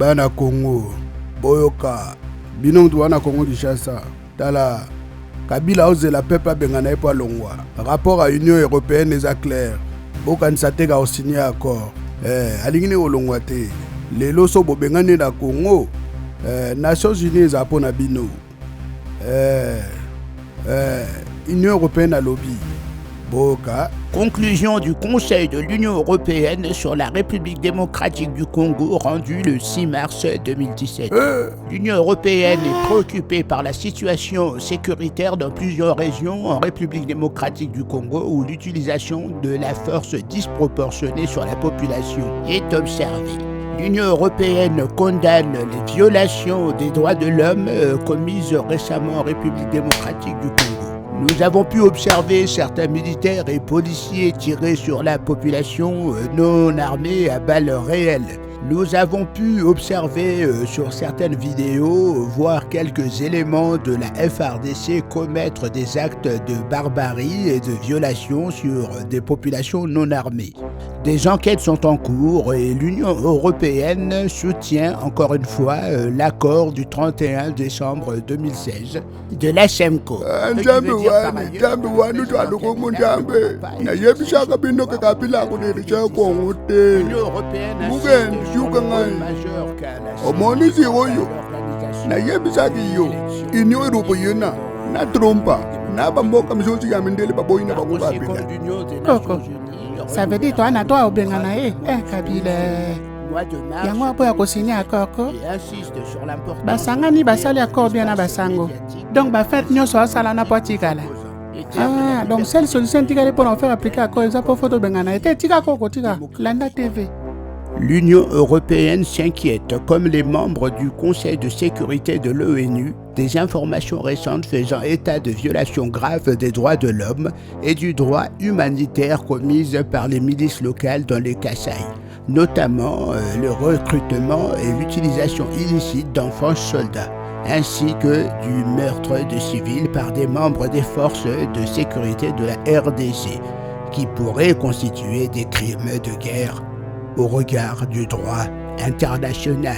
bana Congo boyoka bino mtu wana Congo Kinshasa tala Kabila ozela peuple abengana ye po alongwa rapport à Union européenne eza clair bokanisa te ka osigné accord alingi ne olongwa te lelo so bobengani na Congo Nations Unies eza po na bino Union européenne alobi boka. Conclusion du Conseil de l'Union européenne sur la République démocratique du Congo rendue le 6 mars 2017. L'Union européenne est préoccupée par la situation sécuritaire dans plusieurs régions en République démocratique du Congo où l'utilisation de la force disproportionnée sur la population est observée. L'Union européenne condamne les violations des droits de l'homme commises récemment en République démocratique du Congo. Nous avons pu observer certains militaires et policiers tirer sur la population non armée à balles réelles. Nous avons pu observer sur certaines vidéos, voir quelques éléments de la FARDC commettre des actes de barbarie et de violation sur des populations non armées. Des enquêtes sont en cours et l'Union européenne soutient encore une fois l'accord du 31 décembre 2016 de la SEMCO. L'Union européenne ça veut dire toi na toi obengana Kabila yango apo ya kosigner accord ko basangani basali accord bien na basango donc ba fête nyonso asala na potikala donc seule solution tikale pour en faire appliquer accord ça pour photo bengana ete tika ko tika Landa TV. L'Union européenne s'inquiète, comme les membres du Conseil de sécurité de l'ONU, des informations récentes faisant état de violations graves des droits de l'homme et du droit humanitaire commises par les milices locales dans les Kasaï, notamment le recrutement et l'utilisation illicite d'enfants soldats, ainsi que du meurtre de civils par des membres des forces de sécurité de la RDC, qui pourraient constituer des crimes de guerre au regard du droit international.